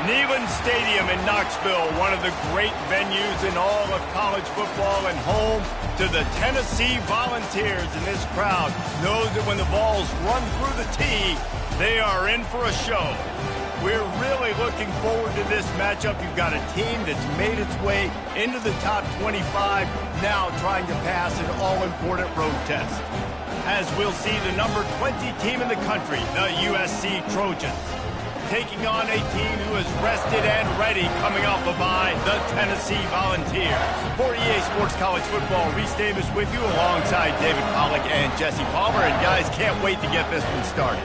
Neyland Stadium in Knoxville, one of the great venues in all of college football and home to the Tennessee Volunteers. And this crowd knows that when the balls run through the tee, they are in for a show. We're really looking forward to this matchup. You've got a team that's made its way into the top 25, now trying to pass an all-important road test. As we'll see the number 20 team in the country, the USC Trojans, taking on a team who is rested and ready coming off a bye, the Tennessee Volunteers. For EA Sports College Football, Reese Davis with you alongside David Pollack and Jesse Palmer. And guys, can't wait to get this one started.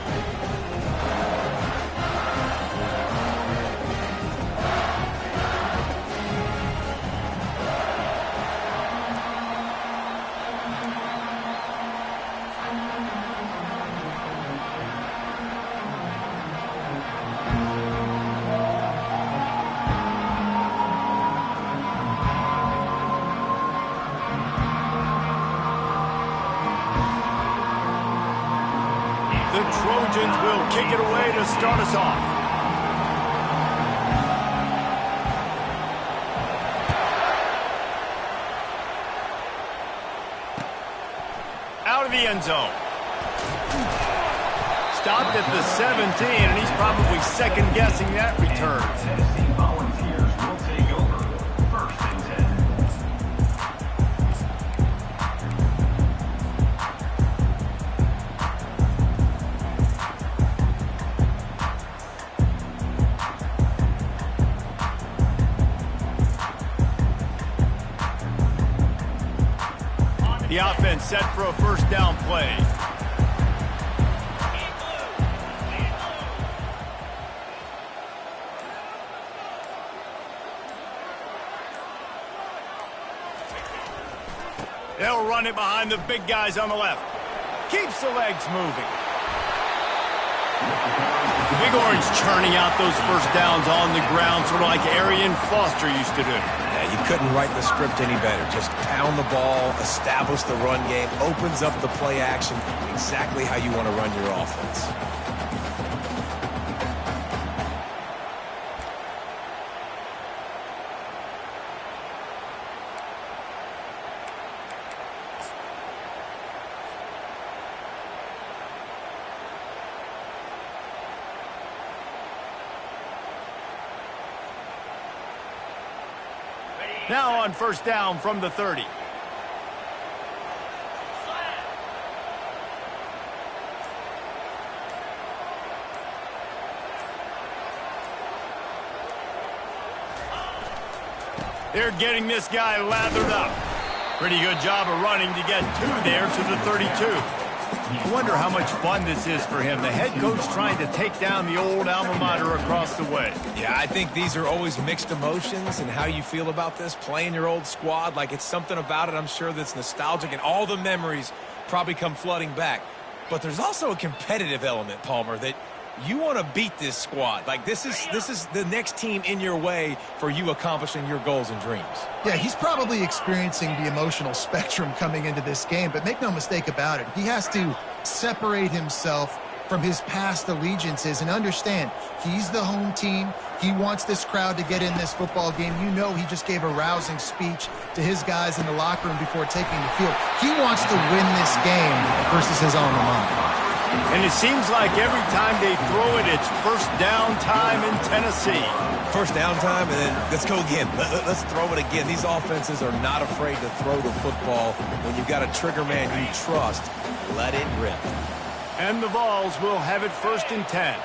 The Trojans will kick it away to start us off. Out of the end zone. Stopped at the 17, and he's probably second-guessing that return. Tennessee Volunteers will take over. First and 10. The offense set for a first down play. They'll run it behind the big guys on the left. Keeps the legs moving. The Big Orange churning out those first downs on the ground, sort of like Arian Foster used to do. You couldn't write the script any better. Just pound the ball, establish the run game, opens up the play action, exactly how you want to run your offense. Now on first down from the 30. They're getting this guy lathered up. Pretty good job of running to get two there to the 32. I wonder how much fun this is for him. The head coach trying to take down the old alma mater across the way. Yeah, I think these are always mixed emotions and how you feel about this, playing your old squad. Like, it's something about it, I'm sure, that's nostalgic, and all the memories probably come flooding back. But there's also a competitive element, Palmer, that you want to beat this squad. Like, this is the next team in your way for you accomplishing your goals and dreams. Yeah, he's probably experiencing the emotional spectrum coming into this game, but make no mistake about it. He has to separate himself from his past allegiances and understand he's the home team. He wants this crowd to get in this football game. You know, he just gave a rousing speech to his guys in the locker room before taking the field. He wants to win this game versus his alma mater. And it seems like every time they throw it, it's first down time in Tennessee. First down time, and then let's go again. Let's throw it again. These offenses are not afraid to throw the football. When you've got a trigger man you trust, let it rip. And the Vols will have it first and 10.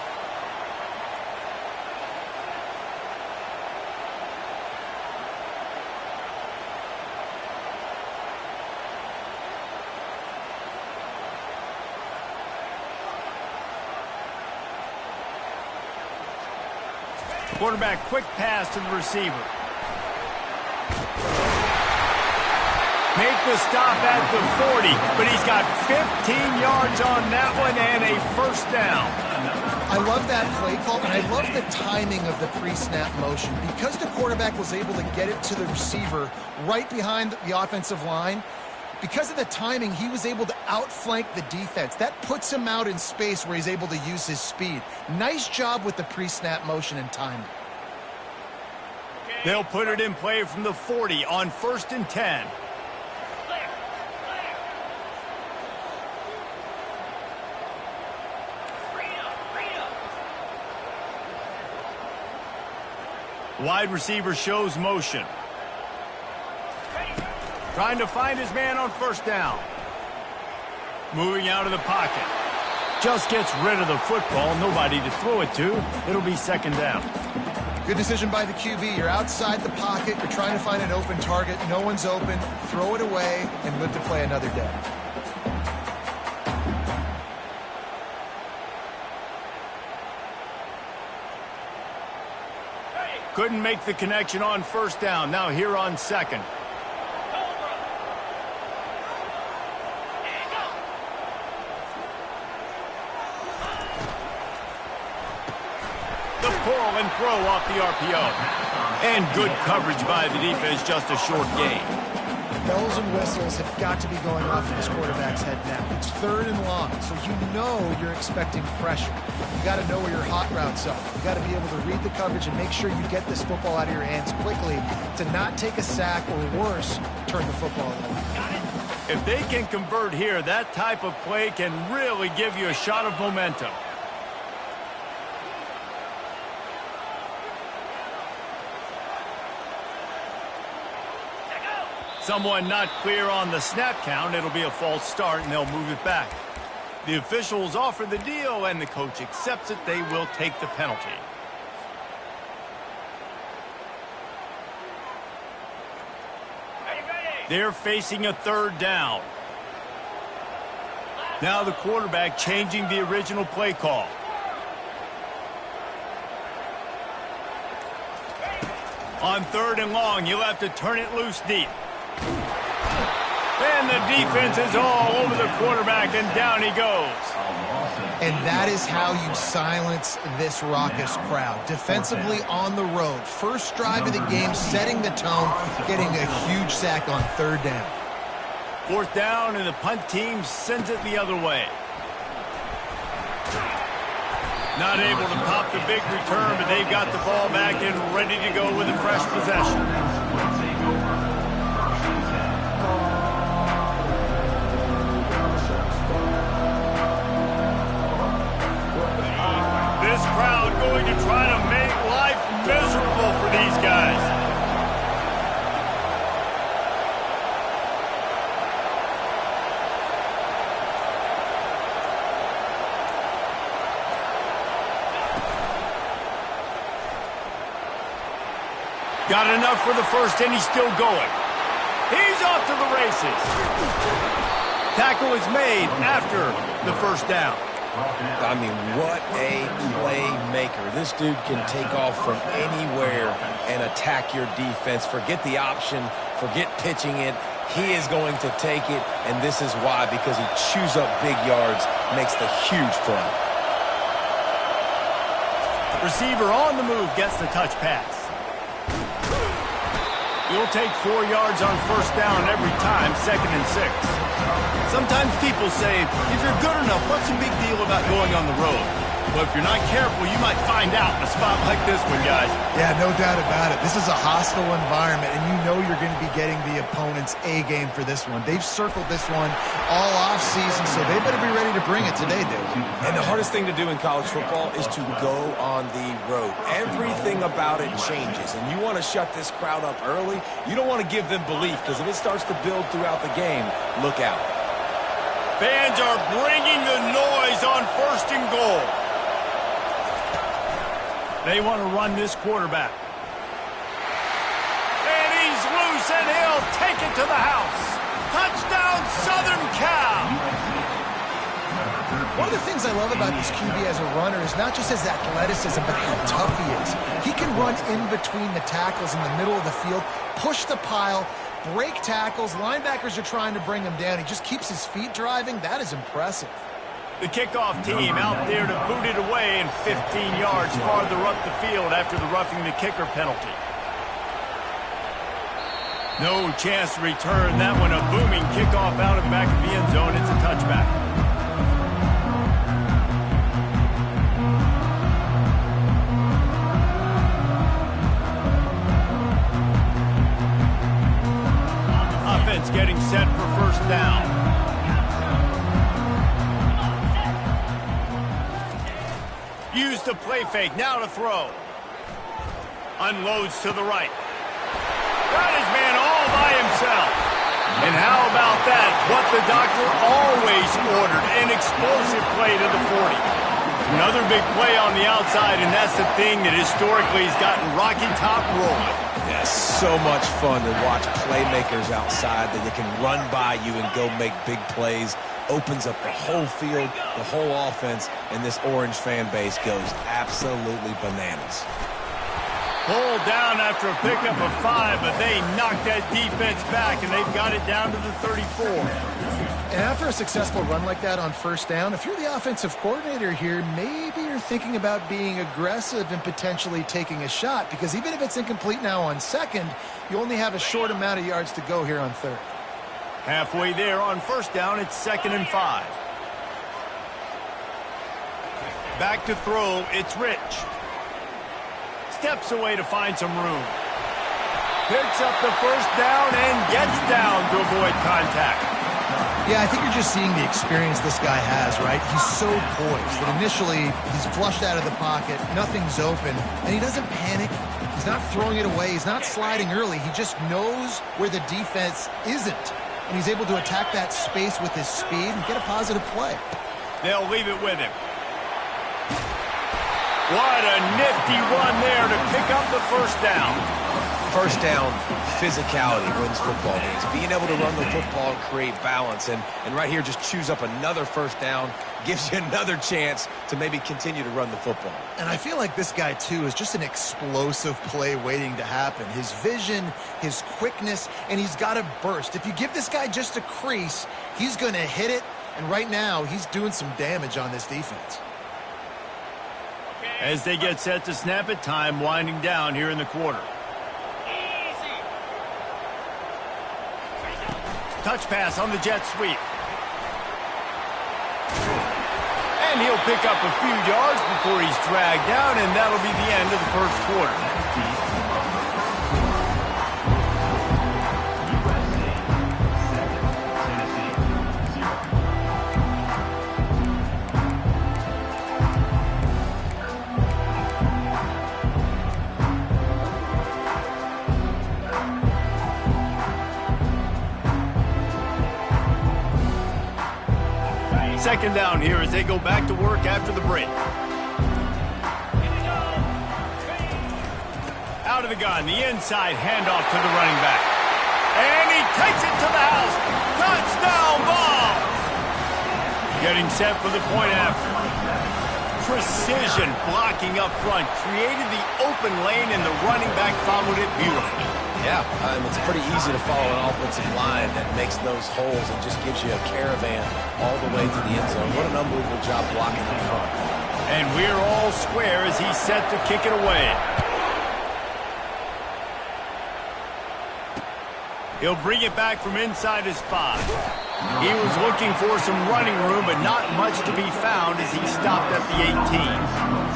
Quarterback, quick pass to the receiver. Make the stop at the 40, but he's got 15 yards on that one and a first down. I love that play call, and I love the timing of the pre-snap motion. Because the quarterback was able to get it to the receiver right behind the offensive line, because of the timing, he was able to outflank the defense. That puts him out in space where he's able to use his speed. Nice job with the pre-snap motion and timing. They'll put it in play from the 40 on 1st and 10. Wide receiver shows motion. Trying to find his man on 1st down. Moving out of the pocket. Just gets rid of the football. Nobody to throw it to. It'll be 2nd down. Good decision by the QB. You're outside the pocket. You're trying to find an open target. No one's open. Throw it away and live to play another day. Couldn't make the connection on 1st down. Now here on 2nd. The pull and throw off the RPO. And good coverage by the defense, just a short gain. Bells and whistles have got to be going off in this quarterback's head now. It's 3rd and long, so you know you're expecting pressure. You got to know where your hot routes are. You got to be able to read the coverage and make sure you get this football out of your hands quickly to not take a sack or worse, turn the football over. If they can convert here, that type of play can really give you a shot of momentum. Someone not clear on the snap count. It'll be a false start, and they'll move it back. The officials offer the deal, and the coach accepts it. They will take the penalty. They're facing a 3rd down. Now the quarterback changing the original play call. On 3rd and long, you'll have to turn it loose deep. And the defense is all over the quarterback, and down he goes. And that is how you silence this raucous crowd. Defensively on the road. First drive of the game, setting the tone, getting a huge sack on 3rd down. 4th down, and the punt team sends it the other way. Not able to pop the big return, but they've got the ball back and ready to go with a fresh possession. This crowd going to try to make life miserable for these guys. Got enough for the 1st, and he's still going. He's off to the races. Tackle is made after the 1st down. I mean, what a playmaker. This dude can take off from anywhere and attack your defense. Forget the option. Forget pitching it. He is going to take it, and this is why, because he chews up big yards, makes the huge play. Receiver on the move gets the touch pass. You'll take 4 yards on 1st down every time, 2nd and 6. Sometimes people say, if you're good enough, what's the big deal about going on the road? Well, if you're not careful, you might find out in a spot like this one, guys. Yeah, no doubt about it. This is a hostile environment, and you know you're going to be getting the opponent's A game for this one. They've circled this one all offseason, so they better be ready to bring it today, dude. And the hardest thing to do in college football is to go on the road. Everything about it changes, and you want to shut this crowd up early. You don't want to give them belief, because if it starts to build throughout the game, look out. Fans are bringing the noise on 1st and goal. They want to run this quarterback. And he's loose, and he'll take it to the house. Touchdown, Southern Cal. One of the things I love about this QB as a runner is not just his athleticism, but how tough he is. He can run in between the tackles in the middle of the field, push the pile, break tackles. Linebackers are trying to bring him down. He just keeps his feet driving. That is impressive. The kickoff team out there to boot it away, and 15 yards farther up the field after the roughing the kicker penalty. No chance to return that one. A booming kickoff out of the back of the end zone. It's a touchback. defense getting set for first down. Use the play fake, now to throw. Unloads to the right. Got his man all by himself. And how about that? What the doctor always ordered, an explosive play to the 40. Another big play on the outside, and that's the thing that historically has gotten Rocky Top rolling. Yeah, so much fun to watch playmakers outside that they can run by you and go make big plays. Opens up the whole field, the whole offense, and this Orange fan base goes absolutely bananas. Pulled down after a pickup of 5, but they knocked that defense back, and they've got it down to the 34. And after a successful run like that on first down, if you're the offensive coordinator here, maybe you're thinking about being aggressive and potentially taking a shot, because even if it's incomplete now on second, you only have a short amount of yards to go here on third. Halfway there on first down, it's 2nd and 5. Back to throw, it's Rich. Steps away to find some room. Picks up the first down and gets down to avoid contact. Yeah, I think you're just seeing the experience this guy has, right? He's so poised that initially he's flushed out of the pocket, nothing's open, and he doesn't panic. He's not throwing it away. He's not sliding early. He just knows where the defense isn't, and he's able to attack that space with his speed and get a positive play. They'll leave it with him. What a nifty run there to pick up the first down. First down, physicality wins football games. Being able to run the football and create balance. And right here, just choose up another first down, gives you another chance to maybe continue to run the football. And I feel like this guy, too, is just an explosive play waiting to happen. His vision, his quickness, and he's got a burst. If you give this guy just a crease, he's going to hit it. And right now, he's doing some damage on this defense. As they get set to snap it, time winding down here in the quarter. Touch pass on the jet sweep. And he'll pick up a few yards before he's dragged down, and that'll be the end of the first quarter. Second down here as they go back to work after the break. Out of the gun, the inside handoff to the running back. And he takes it to the house. Touchdown ball! Getting set for the point after. Precision blocking up front. Created the open lane and the running back followed it beautifully. Yeah, it's pretty easy to follow an offensive line that makes those holes and just gives you a caravan all the way to the end zone. What an unbelievable job blocking up front. And we're all square as he's set to kick it away. He'll bring it back from inside his 5. He was looking for some running room, but not much to be found as he stopped at the 18.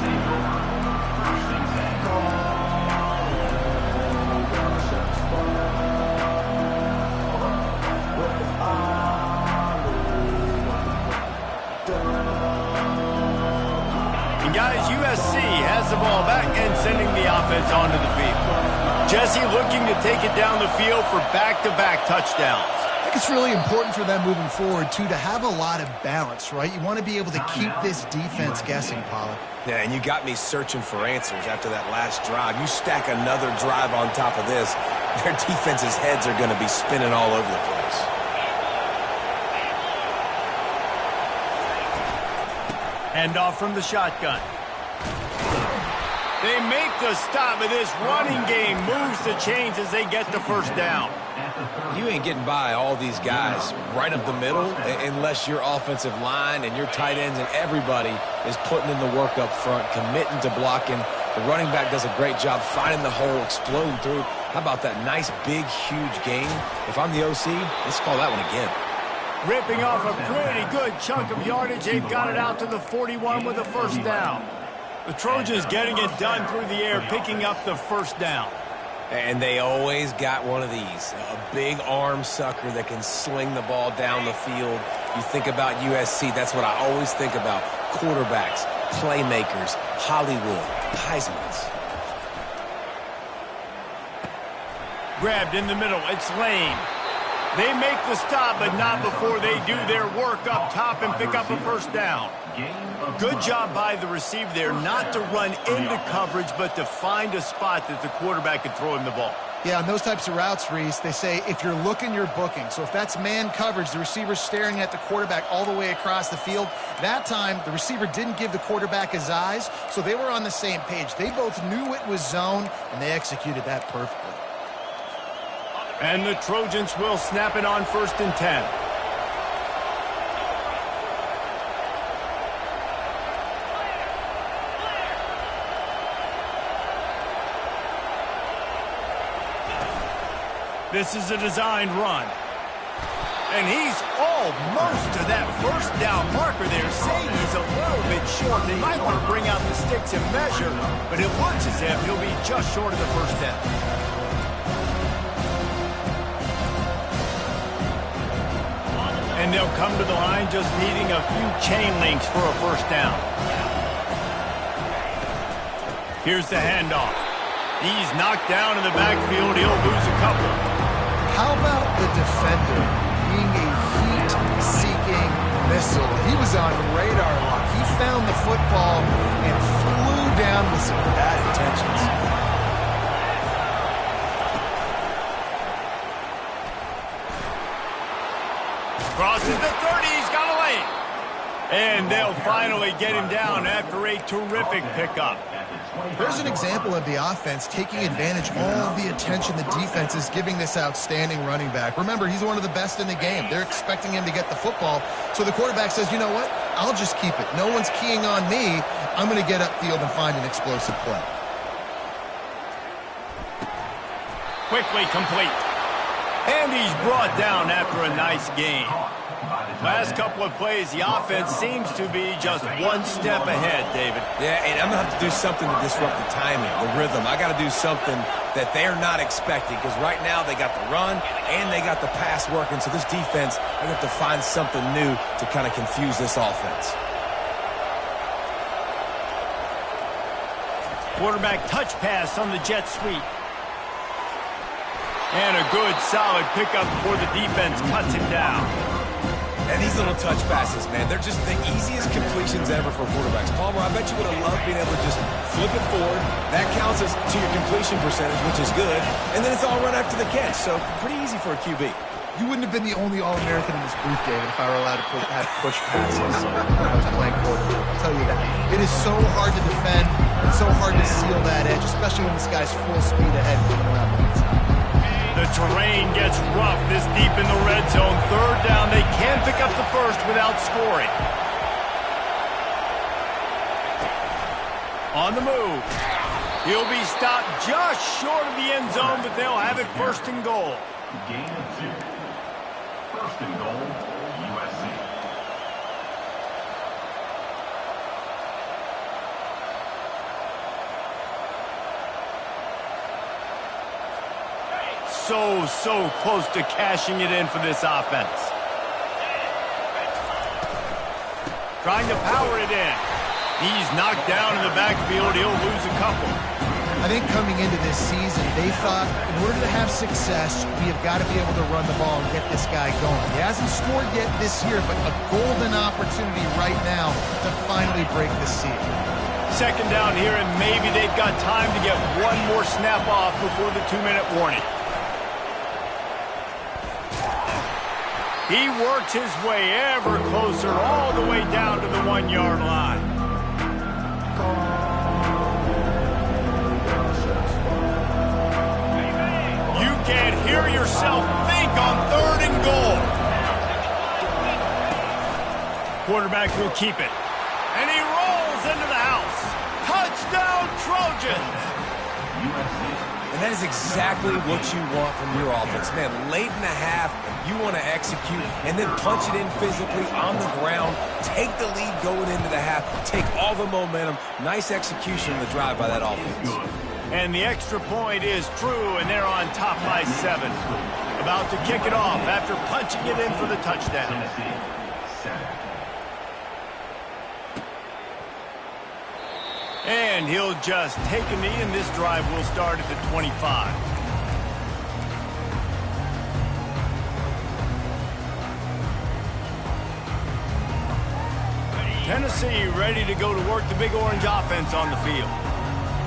Guys, USC has the ball back and sending the offense onto the field. Jesse looking to take it down the field for back-to-back touchdowns. I think it's really important for them moving forward, too, to have a lot of balance, right? You want to be able to keep this defense guessing, Pollack. Yeah, and you got me searching for answers after that last drive. You stack another drive on top of this, their defense's heads are going to be spinning all over the place. Handoff from the shotgun. They make the stop, but this running game moves the chains as they get the first down. You ain't getting by all these guys right up the middle unless your offensive line and your tight ends and everybody is putting in the work up front, committing to blocking. The running back does a great job finding the hole, exploding through. How about that nice, big, huge gain? If I'm the OC, let's call that one again. Ripping off a pretty good chunk of yardage. They've got it out to the 41 with a first down. The Trojans getting it done through the air, picking up the first down. And they always got one of these, a big arm sucker that can sling the ball down the field. You think about USC, that's what I always think about. Quarterbacks, playmakers, Hollywood, Heisman's. Grabbed in the middle, it's Lane. They make the stop, but not before they do their work up top and pick up a first down. Good job by the receiver there, not to run into coverage, but to find a spot that the quarterback could throw him the ball. Yeah, on those types of routes, Reese, they say if you're looking, you're booking. So if that's man coverage, the receiver's staring at the quarterback all the way across the field. That time, the receiver didn't give the quarterback his eyes, so they were on the same page. They both knew it was zone, and they executed that perfectly. And the Trojans will snap it on 1st and 10. This is a designed run. And he's almost to that first down marker there, saying he's a little bit short. They might want to bring out the sticks and measure, but it looks as if he'll be just short of the first down. And they'll come to the line just needing a few chain links for a first down. Here's the handoff. He's knocked down in the backfield. He'll lose a couple. How about the defender being a heat-seeking missile? He was on radar lock. He found the football and flew down with some bad intentions. Crosses the 30, he's got a lane. And they'll finally get him down after a terrific pickup. There's an example of the offense taking advantage of all the attention the defense is giving this outstanding running back. Remember, he's one of the best in the game. They're expecting him to get the football. So the quarterback says, you know what? I'll just keep it. No one's keying on me. I'm going to get upfield and find an explosive play. Quickly complete. And he's brought down after a nice gain. Last couple of plays, the offense seems to be just one step ahead, David. Yeah, and I'm going to have to do something to disrupt the timing, the rhythm. I got to do something that they're not expecting, because right now they got the run and they got the pass working. So this defense, they have to find something new to kind of confuse this offense. Quarterback touch pass on the jet sweep. And a good, solid pickup before the defense cuts him down. And these little touch passes, man, they're just the easiest completions ever for quarterbacks. Palmer, I bet you would have loved being able to just flip it forward. That counts as to your completion percentage, which is good. And then it's all run after the catch, so pretty easy for a QB. You wouldn't have been the only All-American in this booth, David, if I were allowed to have push passes when I was playing quarterback. I'll tell you that. It is so hard to defend. It's so hard to seal that edge, especially when this guy's full speed ahead coming around the inside. The terrain gets rough this deep in the red zone. 3rd down, they can pick up the first without scoring. On the move. He'll be stopped just short of the end zone, but they'll have it 1st and goal. Gain of 2. 1st and goal, USC. So close to cashing it in for this offense. Trying to power it in. He's knocked down in the backfield. He'll lose a couple. I think coming into this season, they thought in order to have success, we have got to be able to run the ball and get this guy going. He hasn't scored yet this year, but a golden opportunity right now to finally break the seal. 2nd down here, and maybe they've got time to get one more snap off before the 2-minute warning. He works his way ever closer all the way down to the 1-yard line. You can't hear yourself think on 3rd and goal. Quarterback will keep it. And he rolls into the house. Touchdown, Trojans! And that is exactly what you want from your offense. Man, late in the half, you want to execute and then punch it in physically on the ground, take the lead going into the half, take all the momentum. Nice execution in the drive by that offense. And the extra point is true, and they're on top by 7. About to kick it off after punching it in for the touchdown. Tennessee, 7. And he'll just take a knee, and this drive will start at the 25. Tennessee ready to go to work the Big Orange offense on the field.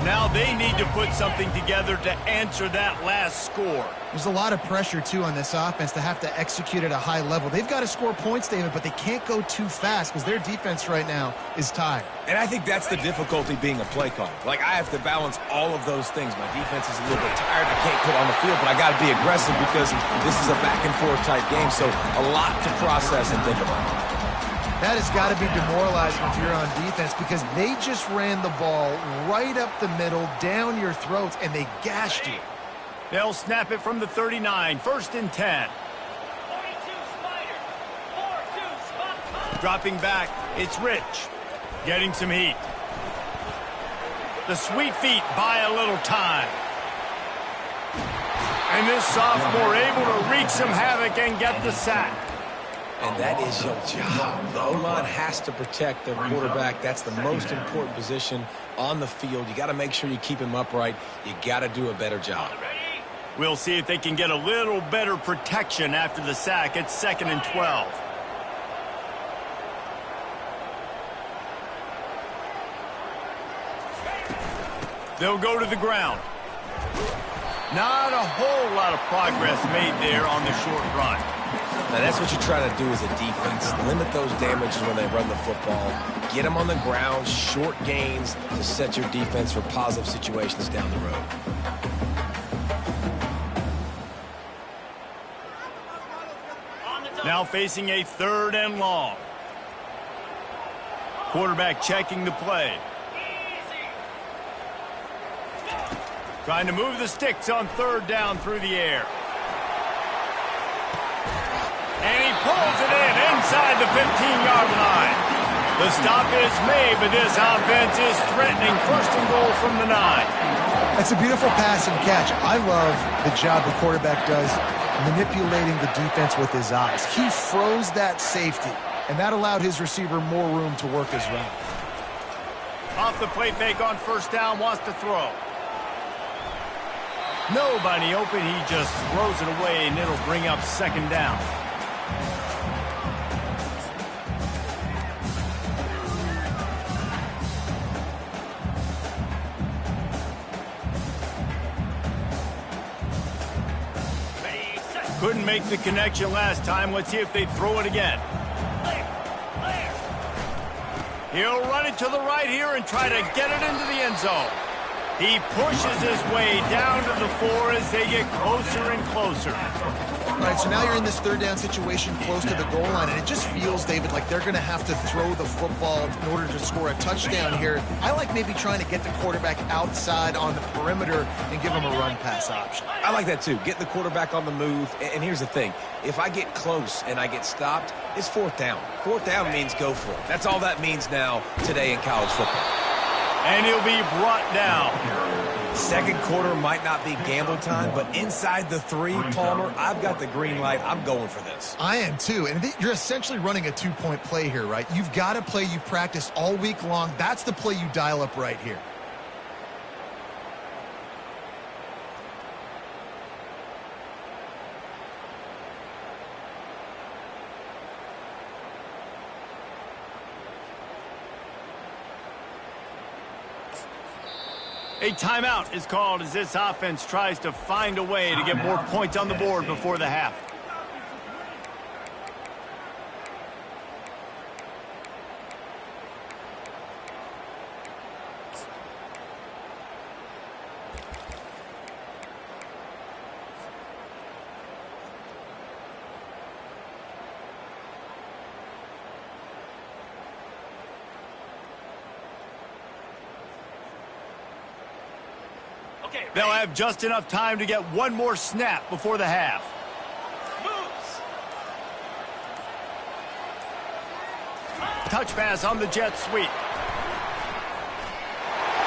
Now they need to put something together to answer that last score. There's a lot of pressure, too, on this offense to have to execute at a high level. They've got to score points, David, but they can't go too fast because their defense right now is tired. And I think that's the difficulty being a play caller. Like, I have to balance all of those things. My defense is a little bit tired. I can't put on the field, but I got to be aggressive because this is a back-and-forth type game, so a lot to process and think about. That has got to be demoralizing if you're on defense because they just ran the ball right up the middle, down your throats, and they gashed you. They'll snap it from the 39, 1st and 10. Dropping back, it's Rich. Getting some heat. The sweet feet buy a little time. And this sophomore able to wreak some havoc and get the sack. And that is your job. The O-line has to protect their quarterback. That's the most important position on the field. You got to make sure you keep him upright. You got to do a better job. We'll see if they can get a little better protection after the sack. It's 2nd and 12. They'll go to the ground. Not a whole lot of progress made there on the short run. Now, that's what you try to do as a defense. Limit those damages when they run the football. Get them on the ground, short gains to set your defense for positive situations down the road. Now facing a 3rd and long. Quarterback checking the play. Trying to move the sticks on 3rd down through the air. And he pulls it in inside the 15-yard line. The stop is made, but this offense is threatening 1st and goal from the 9. That's a beautiful pass and catch. I love the job the quarterback does manipulating the defense with his eyes. He froze that safety, and that allowed his receiver more room to work his route. Off the play fake on 1st down, wants to throw. Nobody open, he just throws it away, and it'll bring up 2nd down. Couldn't make the connection last time. Let's see if they throw it again. He'll run it to the right here and try to get it into the end zone. He pushes his way down to the 4 as they get closer and closer. All right, so now you're in this 3rd down situation close to the goal line, and it just feels, David, like they're going to have to throw the football in order to score a touchdown here. I like maybe trying to get the quarterback outside on the perimeter and give him a run-pass option. I like that too. Get the quarterback on the move. And here's the thing. If I get close and I get stopped, it's 4th down. 4th down means go for it. That's all that means now today in college football. And he'll be brought down. 2nd quarter might not be gamble time, but inside the 3, Palmer, I've got the green light. I'm going for this. I am too. And you're essentially running a 2-point play here, right? You've got a play you practiced all week long. That's the play you dial up right here. A timeout is called as this offense tries to find a way to get more points on the board before the half. They'll have just enough time to get one more snap before the half. Touch pass on the jet sweep.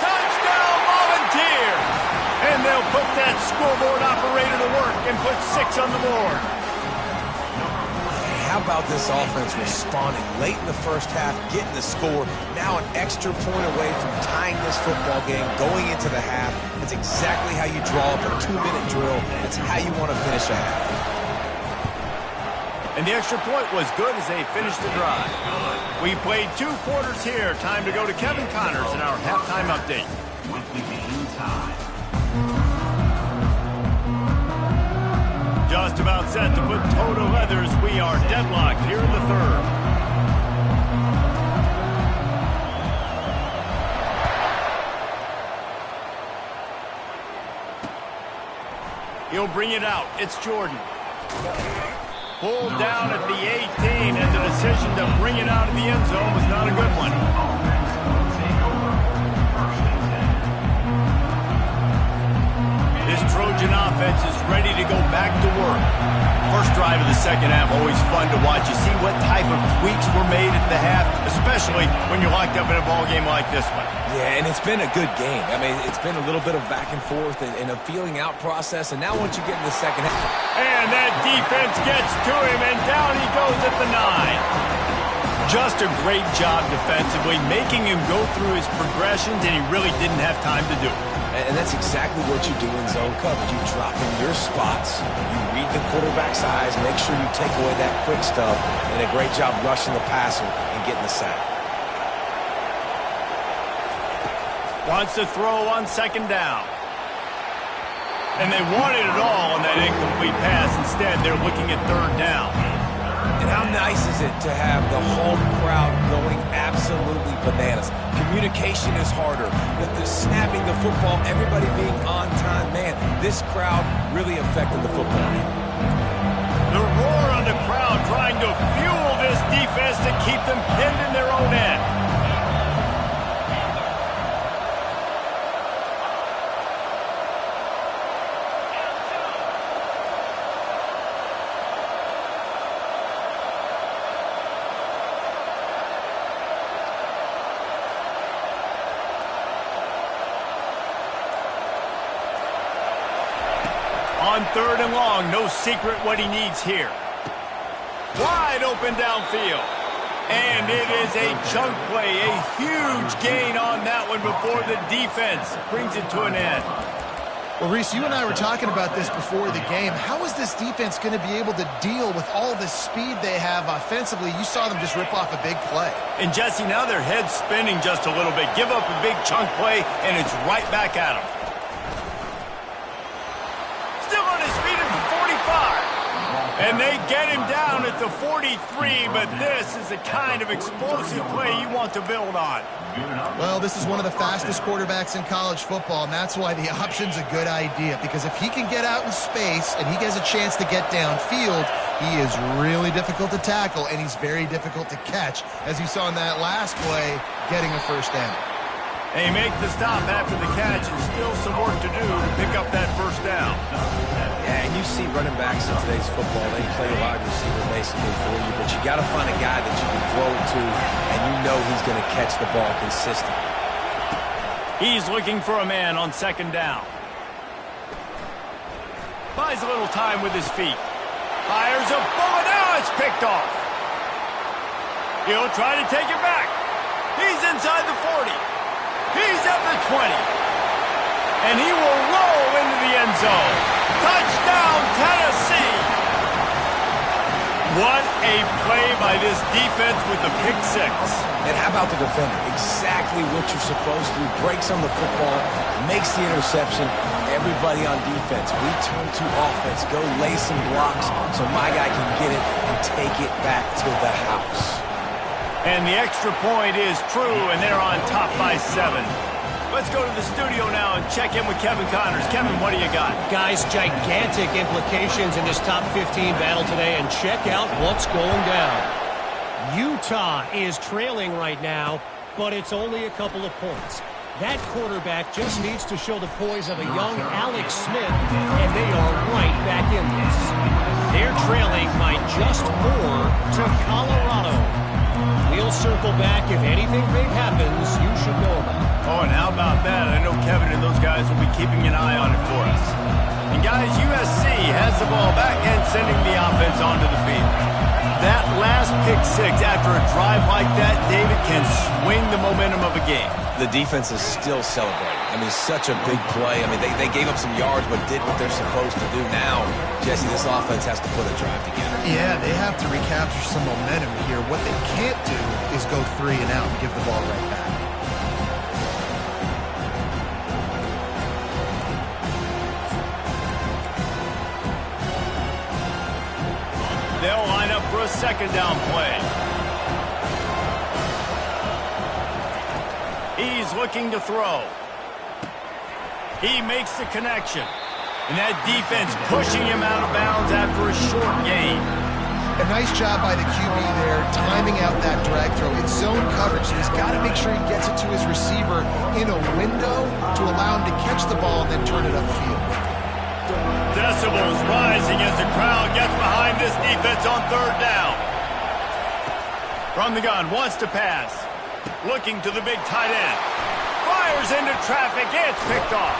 Touchdown, Volunteers! they'll put that scoreboard operator to work and put 6 on the board. How about this offense responding late in the first half, getting the score, now an extra point away from tying this football game, going into the half. That's exactly how you draw up a 2-minute drill. That's how you want to finish a half. And the extra point was good as they finished the drive. We played 2 quarters here. Time to go to Kevin Connors in our halftime update. With the game time. Just about set to put toe to leathers. We are deadlocked here in the third. He'll bring it out. It's Jordan. Pulled down at the 18, and the decision to bring it out of the end zone was not a good one. This Trojan offense is ready to go back to work. First drive of the second half, always fun to watch. You see what type of tweaks were made at the half, especially when you're locked up in a ball game like this one. Yeah, and it's been a good game. I mean, it's been a little bit of back and forth and a feeling out process, and now once you get in the second half. And that defense gets to him, and down he goes at the 9. Just a great job defensively, making him go through his progressions, and he really didn't have time to do it. And that's exactly what you do in zone coverage. You drop in your spots, you read the quarterback's eyes, make sure you take away that quick stuff, and a great job rushing the passer and getting the sack. Wants to throw on second down. And they wanted it all on that incomplete pass. Instead, they're looking at third down. And how nice is it to have the home crowd going absolutely bananas? Communication is harder. With the snapping the football, everybody being on time, man, this crowd really affected the football game. The roar on the crowd trying to fuel this defense to keep them pinned in their own end. On third and long, no secret what he needs here. Wide open downfield. And it is a chunk play, a huge gain on that one before the defense brings it to an end. Well, Reese, you and I were talking about this before the game. How is this defense going to be able to deal with all the speed they have offensively? You saw them just rip off a big play. And Jesse, now their head's spinning just a little bit. Give up a big chunk play, and it's right back at them. And they get him down at the 43, but this is the kind of explosive play you want to build on. Well, this is one of the fastest quarterbacks in college football, and that's why the option's a good idea, because if he can get out in space and he gets a chance to get downfield, he is really difficult to tackle, and he's very difficult to catch, as you saw in that last play, getting a first down. They make the stop after the catch, and still some work to do to pick up that first down. Yeah, and you see running backs in today's football, they play wide receiver basically for you, but you got to find a guy that you can throw it to, and you know he's going to catch the ball consistently. He's looking for a man on second down. Buys a little time with his feet. Fires a bullet. Now it's picked off. He'll try to take it back. He's inside the 40. He's at the 20. And he will roll into the end zone. Touchdown, Tennessee! What a play by this defense with the pick six. And how about the defender? Exactly what you're supposed to do. Breaks on the football, makes the interception. Everybody on defense, we turn to offense. Go lay some blocks so my guy can get it and take it back to the house. And the extra point is true, and they're on top by 7. Let's go to the studio now and check in with Kevin Connors. Kevin, what do you got? Guys, gigantic implications in this top 15 battle today, and check out what's going down. Utah is trailing right now, but it's only a couple of points. That quarterback just needs to show the poise of a young Alex Smith, and they are right back in this. They're trailing by just 4 to Colorado. We'll circle back if anything big happens you should know about. Oh, and how about that? I know Kevin and those guys will be keeping an eye on it for us. And guys, USC has the ball back and sending the offense onto the field. That last pick six after a drive like that, David, can swing the momentum of a game. The defense is still celebrating. I mean, such a big play. I mean, they gave up some yards but did what they're supposed to do. Now, Jesse, this offense has to put a drive together. Yeah, they have to recapture some momentum here. What they can't do is go 3 and out and give the ball right back. They'll line up for a second down play. He's looking to throw. He makes the connection. And that defense pushing him out of bounds after a short gain. A nice job by the QB there, timing out that drag throw. It's zone coverage, so he's got to make sure he gets it to his receiver in a window to allow him to catch the ball and then turn it upfield. Decibels rising as the crowd gets behind this defense on third down. From the gun, wants to pass. Looking to the big tight end. Fires into traffic. It's picked off.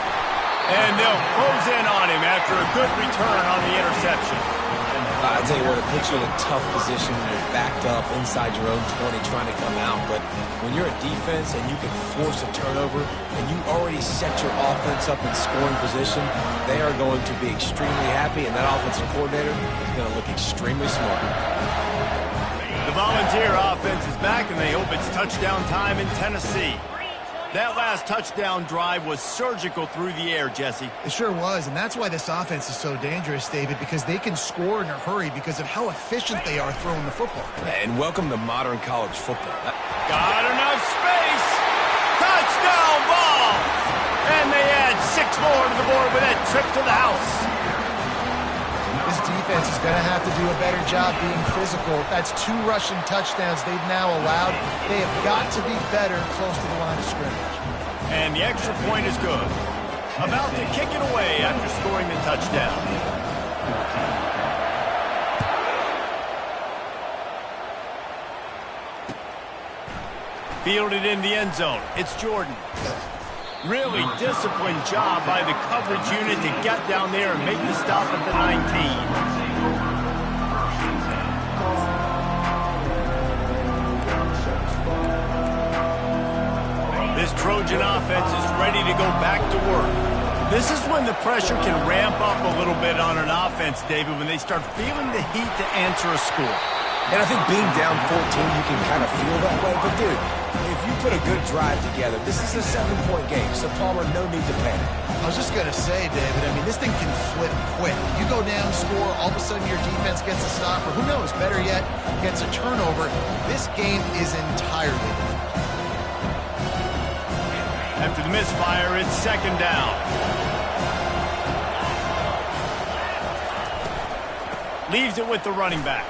And they'll close in on him after a good return on the interception. I tell you what, it puts you in a tough position when you're backed up inside your own 20 trying to come out. But when you're a defense and you can force a turnover and you already set your offense up in scoring position, they are going to be extremely happy, and that offensive coordinator is going to look extremely smart. The Volunteer offense is back, and they hope it's touchdown time in Tennessee. That last touchdown drive was surgical through the air, Jesse. It sure was, and that's why this offense is so dangerous, David, because they can score in a hurry because of how efficient they are throwing the football. And welcome to modern college football. Got enough space. Touchdown ball. And they add 6 more to the board with that trip to the house. This defense is going to have to do a better job being physical. That's 2 rushing touchdowns they've now allowed. They have got to be better close to the line of scrimmage. And the extra point is good. About to kick it away after scoring the touchdown. Fielded in the end zone. It's Jordan. Really disciplined job by the coverage unit to get down there and make the stop at the 19. This Trojan offense is ready to go back to work. This is when the pressure can ramp up a little bit on an offense, David, when they start feeling the heat to answer a score. And I think being down 14, you can kind of feel that way. But, dude, if you put a good drive together, this is a 7-point game. So, Palmer, no need to panic. I was just going to say, David, I mean, this thing can flip quick. You go down, score, all of a sudden your defense gets a stop, or who knows, better yet, gets a turnover. This game is entirely different. After the misfire, it's second down. Leaves it with the running back.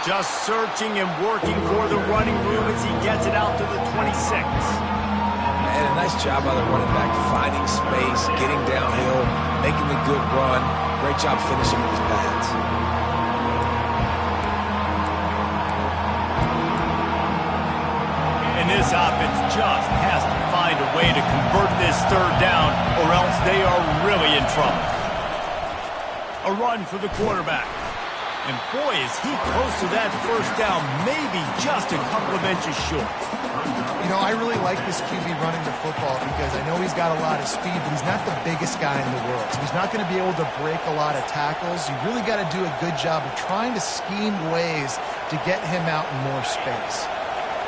Just searching and working for the running room as he gets it out to the 26. And a nice job by the running back, finding space, getting downhill, making the good run. Great job finishing with his pads. And this offense just has to find a way to convert this third down, or else they are really in trouble. A run for the quarterback. And boy, is he close to that first down, maybe just a couple of inches short. You know, I really like this QB running the football because I know he's got a lot of speed, but he's not the biggest guy in the world. So he's not going to be able to break a lot of tackles. You really got to do a good job of trying to scheme ways to get him out in more space.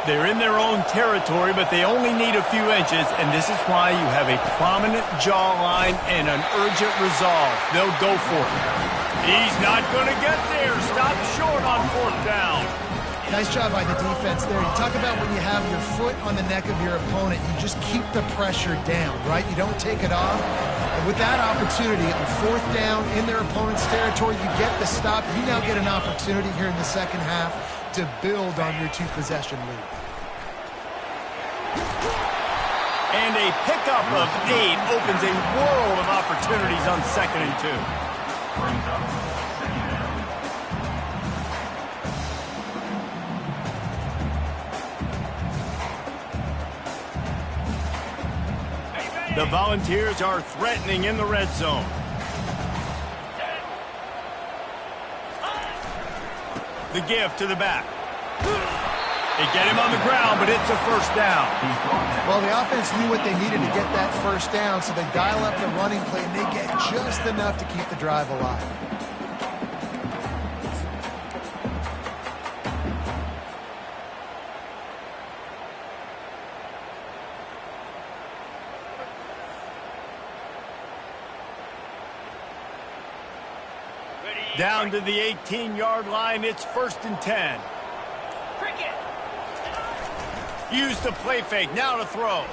They're in their own territory, but they only need a few inches, and this is why you have a prominent jawline and an urgent resolve. They'll go for it. He's not going to get there. Stop short on fourth down. Nice job by the defense there. You talk about when you have your foot on the neck of your opponent, you just keep the pressure down, right? You don't take it off. And with that opportunity on fourth down in their opponent's territory, you get the stop. You now get an opportunity here in the second half to build on your 2-possession lead. And a pickup of 8 opens a world of opportunities on 2nd and 2. Brings up second down. The Volunteers are threatening in the red zone. The give to the back. They get him on the ground, but it's a first down. Well, the offense knew what they needed to get that first down, so they dial up the running play, and they get just enough to keep the drive alive. Down to the 18-yard line, it's 1st and 10. Use the play fake, now to throw.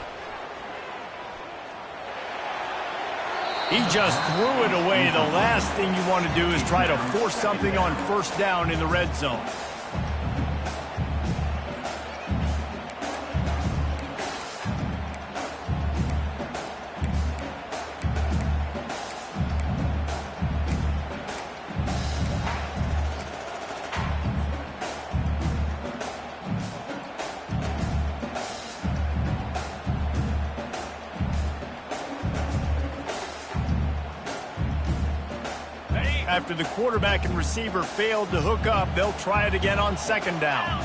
He just threw it away. The last thing you want to do is try to force something on first down in the red zone. After the quarterback and receiver failed to hook up, they'll try it again on 2nd down.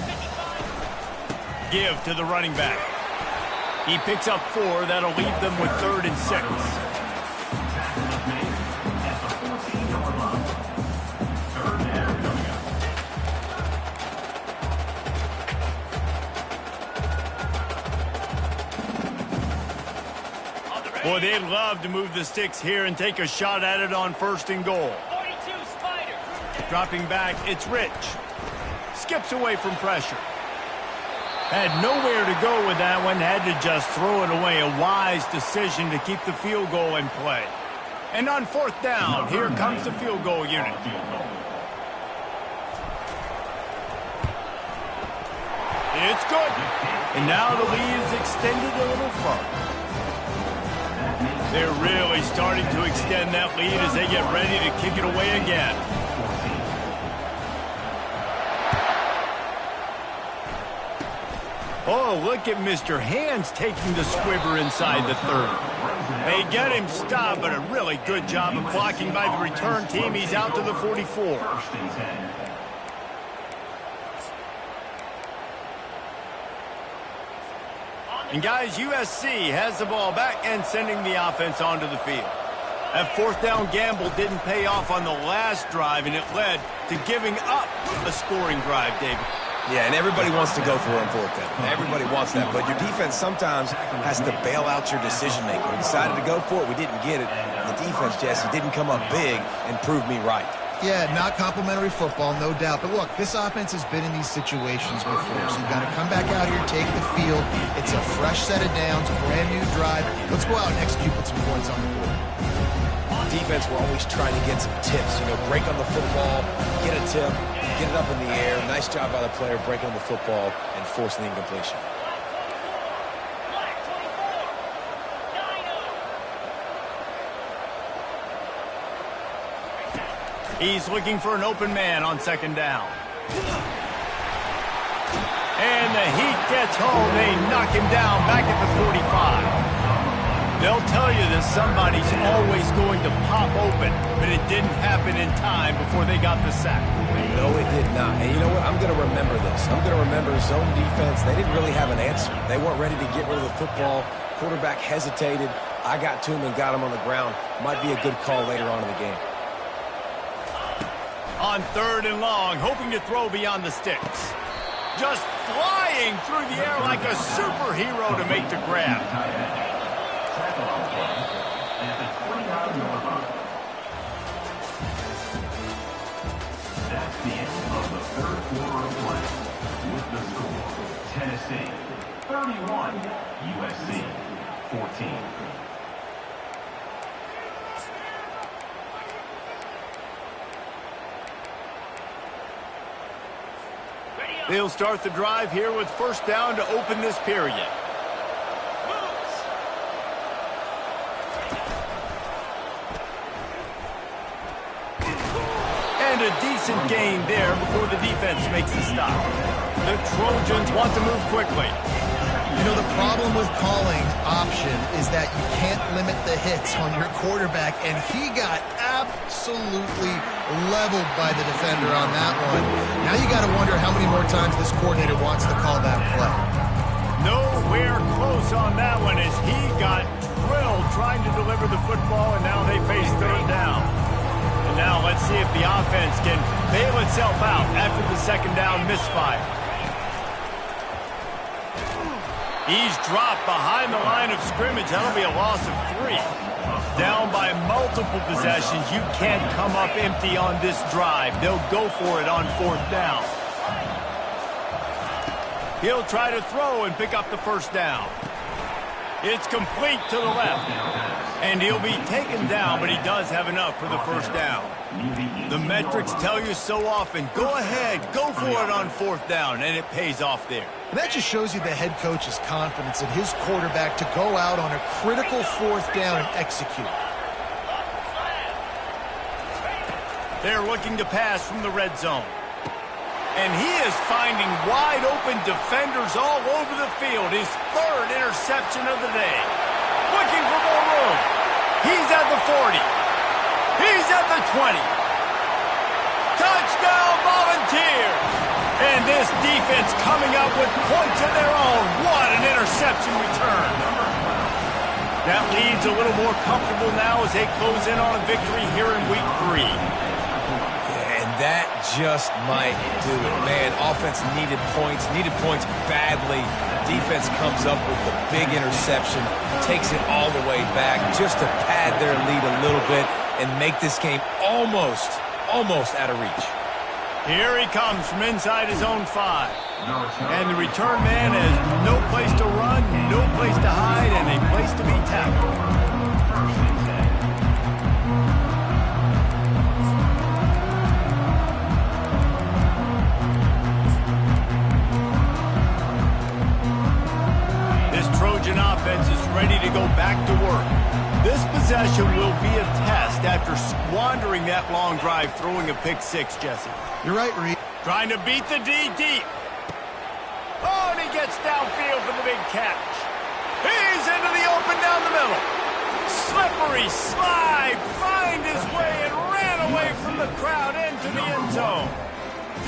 Give to the running back. He picks up 4. That'll leave them with 3rd and 6. Boy, they'd love to move the sticks here and take a shot at it on 1st and goal. Dropping back, it's Rich. Skips away from pressure. Had nowhere to go with that one. Had to just throw it away. A wise decision to keep the field goal in play. And on 4th down, here comes the field goal unit. It's good. And now the lead is extended a little further. They're really starting to extend that lead as they get ready to kick it away again. Oh, look at Mr. Hands taking the squibber inside the 30. They get him stopped, but a really good job of blocking by the return team. He's out to the 44. And guys, USC has the ball back and sending the offense onto the field. That 4th down gamble didn't pay off on the last drive, and it led to giving up a scoring drive, David. Yeah, and everybody wants to go for it on 4th down. Everybody wants that, but your defense sometimes has to bail out your decision-making. We decided to go for it. We didn't get it. The defense, Jesse, didn't come up big and prove me right. Yeah, not complimentary football, no doubt. But look, this offense has been in these situations before, so you've got to come back out here, take the field. It's a fresh set of downs, brand new drive. Let's go out and execute with some points on the board. Defense, we're always trying to get some tips. You know, break on the football, get a tip, get it up in the air. Nice job by the player breaking on the football and forcing the incompletion. He's looking for an open man on 2nd down. And the Heat gets home. They knock him down back at the 45. They'll tell you that somebody's always going to pop open, but it didn't happen in time before they got the sack. No, it did not. And you know what? I'm going to remember this. I'm going to remember zone defense. They didn't really have an answer. They weren't ready to get rid of the football. Quarterback hesitated. I got to him and got him on the ground. Might be a good call later on in the game. On 3rd and long, hoping to throw beyond the sticks. Just flying through the air like a superhero to make the grab. That's the end of the 3rd quarter of play. With the score, Tennessee 31, USC 14. They'll start the drive here with 1st down to open this period. And a decent gain there before the defense makes the stop. The Trojans want to move quickly. You know, the problem with calling option is that you can't limit the hits on your quarterback, and he got absolutely leveled by the defender on that one. Now you got to wonder how many more times this coordinator wants to call that play. Nowhere close on that one as he got drilled trying to deliver the football, and now they face third down. And now let's see if the offense can bail itself out after the second down misfire. He's dropped behind the line of scrimmage. That'll be a loss of 3. Down by multiple possessions. You can't come up empty on this drive. They'll go for it on fourth down. He'll try to throw and pick up the first down. It's complete to the left. And he'll be taken down, but he does have enough for the first down. The metrics tell you so often, go ahead, go for it on fourth down, and it pays off there. And that just shows you the head coach's confidence in his quarterback to go out on a critical fourth down and execute. They're looking to pass from the red zone. And he is finding wide open defenders all over the field. His third interception of the day. Looking for more room. He's at the 40. He's at the 20. Touchdown Volunteers! And this defense coming up with points of their own. What an interception return. That leads a little more comfortable now as they close in on a victory here in week 3. That just might do it. Man, offense needed points badly. Defense comes up with the big interception, takes it all the way back just to pad their lead a little bit and make this game almost out of reach. Here he comes from inside his own 5. And the return man has no place to run, no place to hide, and a place to be tackled. Trojan offense is ready to go back to work. This possession will be a test after squandering that long drive throwing a pick 6, Jesse. You're right, Reed. Trying to beat the D deep. Oh, and he gets downfield for the big catch. He's into the open down the middle. Slippery slide, find his way and ran away from the crowd into the end zone.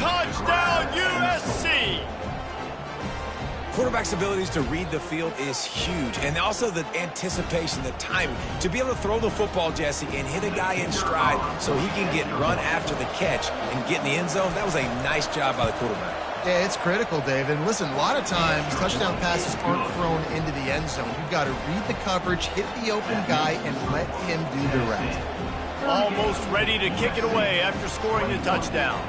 Touchdown USC. Quarterback's abilities to read the field is huge, and also the anticipation, the timing. To be able to throw the football, Jesse, and hit a guy in stride so he can get run after the catch and get in the end zone, that was a nice job by the quarterback. Yeah, it's critical, David. And listen, a lot of times touchdown passes aren't thrown into the end zone. You've got to read the coverage, hit the open guy, and let him do the rest. Almost ready to kick it away after scoring the touchdown.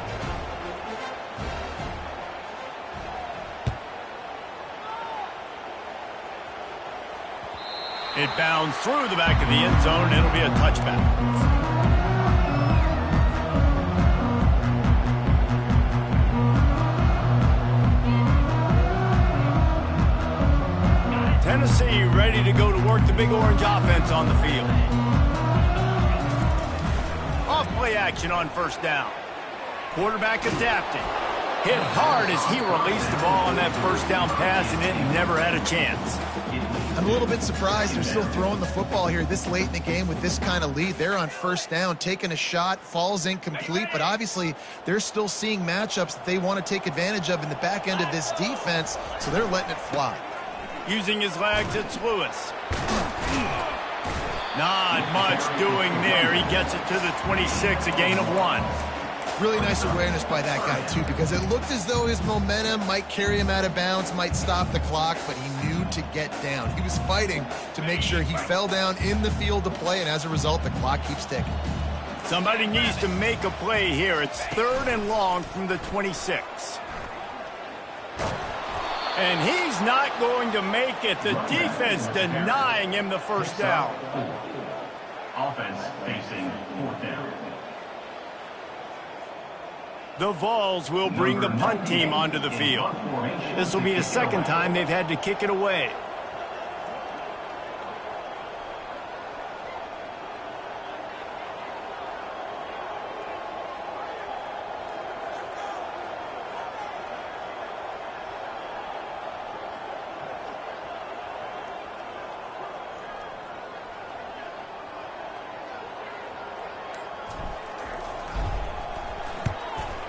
It bounds through the back of the end zone, and it'll be a touchback. Tennessee ready to go to work the Big Orange offense on the field. Off play action on first down. Quarterback adapting. Hit hard as he released the ball on that first down pass, and it never had a chance. I'm a little bit surprised they're still throwing the football here this late in the game with this kind of lead. They're on first down, taking a shot, falls incomplete, but obviously they're still seeing matchups that they want to take advantage of in the back end of this defense, so they're letting it fly. Using his legs, it's Lewis. Not much doing there. He gets it to the 26, a gain of 1. Really nice awareness by that guy, too, because it looked as though his momentum might carry him out of bounds, might stop the clock, but he knew to get down. He was fighting to make sure he fell down in the field to play, and as a result, the clock keeps ticking. Somebody needs to make a play here. It's 3rd and long from the 26. And he's not going to make it. The defense denying him the first down. Offense facing 4th down. The Vols will bring the punt team onto the field. This will be the second time they've had to kick it away.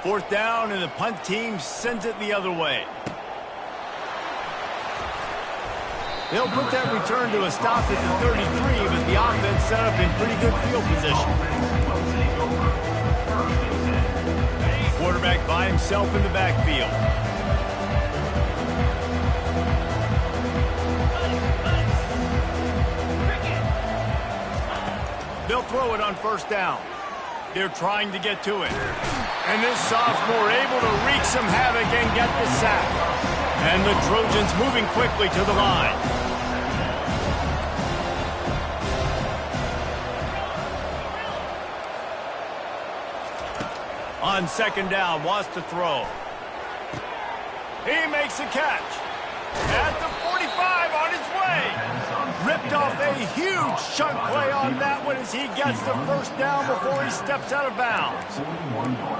4th down, and the punt team sends it the other way. They'll put that return to a stop at the 33, but the offense set up in pretty good field position. Quarterback by himself in the backfield. They'll throw it on 1st down. They're trying to get to it. And this sophomore able to wreak some havoc and get the sack. And the Trojans moving quickly to the line. On 2nd down, wants to throw. He makes a catch. At the 45, on his way. Ripped off a huge chunk play on that one as he gets the 1st down before he steps out of bounds.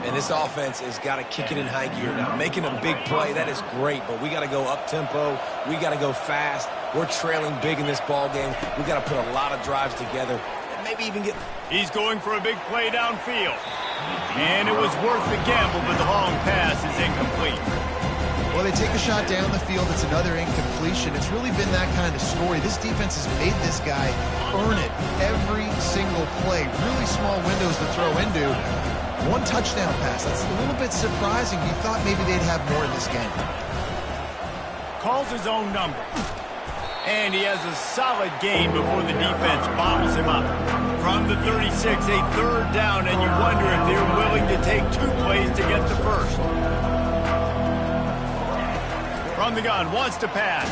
And this offense has got to kick it in high gear now. Making a big play, that is great, but we got to go up-tempo. We got to go fast. We're trailing big in this ball game. We got to put a lot of drives together and maybe even get... He's going for a big play downfield. And it was worth the gamble, but the long pass is incomplete. Well, they take a shot down the field. It's another incompletion. It's really been that kind of story. This defense has made this guy earn it every single play. Really small windows to throw into. 1 touchdown pass. That's a little bit surprising. You thought maybe they'd have more in this game. Calls his own number. And he has a solid gain before the defense bottles him up. From the 36, a 3rd down, and you wonder if they're willing to take 2 plays to get the 1st. From the gun, wants to pass.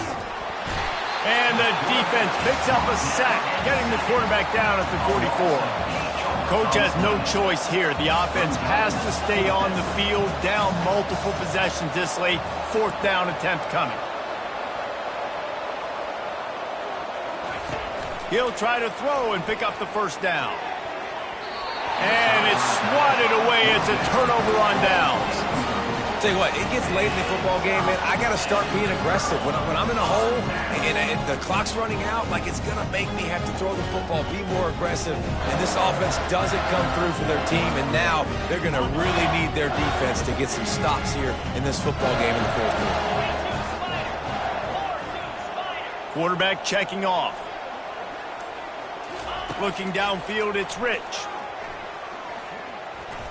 And the defense picks up a sack, getting the quarterback down at the 44. Coach has no choice here. The offense has to stay on the field, down multiple possessions this late. 4th down attempt coming. He'll try to throw and pick up the 1st down. And it's swatted away. It's a turnover on downs. Tell you what, it gets late in the football game, man. I got to start being aggressive. When I'm in a hole and the clock's running out, like it's going to make me have to throw the football, be more aggressive. And this offense doesn't come through for their team, and now they're going to really need their defense to get some stops here in this football game in the 4th quarter. Quarterback checking off. Looking downfield, it's Rich.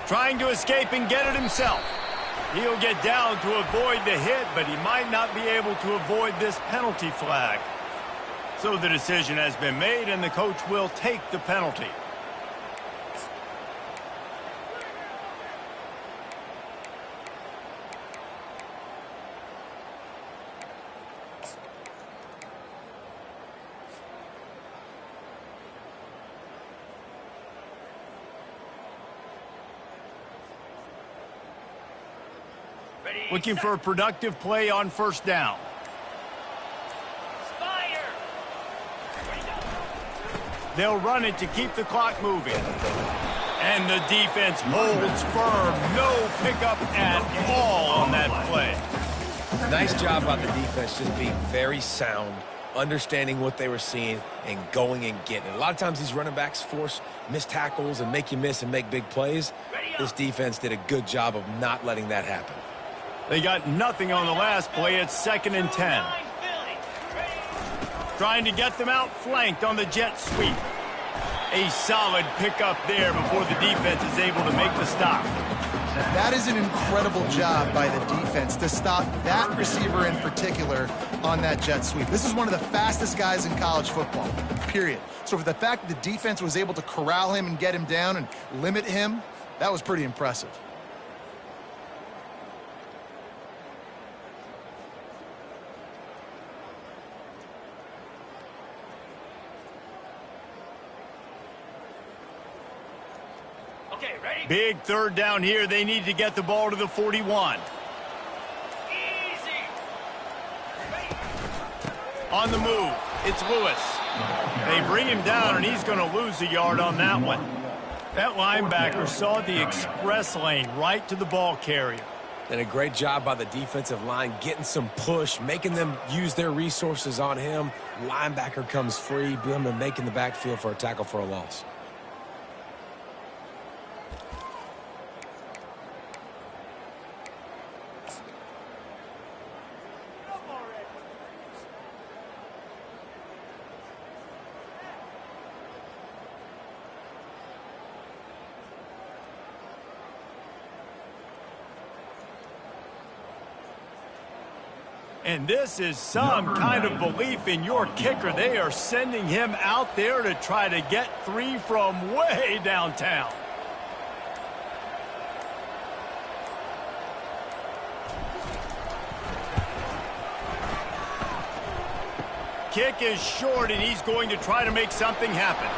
Trying to escape and get it himself. He'll get down to avoid the hit, but he might not be able to avoid this penalty flag. So the decision has been made, and the coach will take the penalty. Looking for a productive play on 1st down. They'll run it to keep the clock moving. And the defense holds firm. No pickup at all on that play. Nice job by the defense just being very sound, understanding what they were seeing, and going and getting it. A lot of times these running backs force missed tackles and make you miss and make big plays. This defense did a good job of not letting that happen. They got nothing on the last play. It's 2nd and 10. Trying to get them out flanked on the jet sweep. A solid pickup there before the defense is able to make the stop. That is an incredible job by the defense to stop that receiver in particular on that jet sweep. This is one of the fastest guys in college football, period. So for the fact that the defense was able to corral him and get him down and limit him, that was pretty impressive. Big 3rd down here. They need to get the ball to the 41. On the move, it's Lewis. They bring him down, and he's going to lose a yard on that one. That linebacker saw the express lane right to the ball carrier. And a great job by the defensive line, getting some push, making them use their resources on him. Linebacker comes free, and making the backfield for a tackle for a loss. And this is some kind of belief in your kicker. They are sending him out there to try to get 3 from way downtown. Kick is short, and he's going to try to make something happen.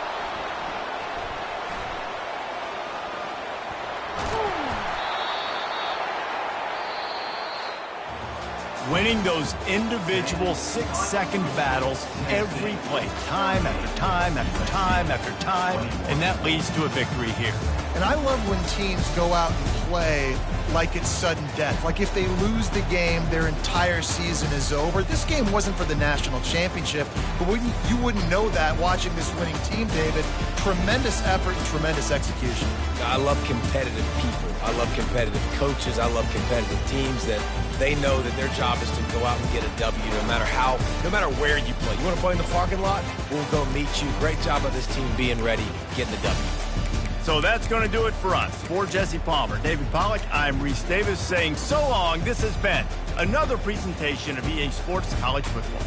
Winning those individual 6-second battles every play, time after time after time after time, and that leads to a victory here. And I love when teams go out and play like it's sudden death. Like if they lose the game, their entire season is over. This game wasn't for the national championship, but you wouldn't know that watching this winning team, David. Tremendous effort and tremendous execution. I love competitive people. I love competitive coaches. I love competitive teams that they know that their job is to go out and get a W no matter where you play. You want to play in the parking lot? We'll go meet you. Great job of this team being ready, getting the W. So that's going to do it for us. For Jesse Palmer, David Pollack, I'm Reese Davis saying so long. This has been another presentation of EA Sports College Football.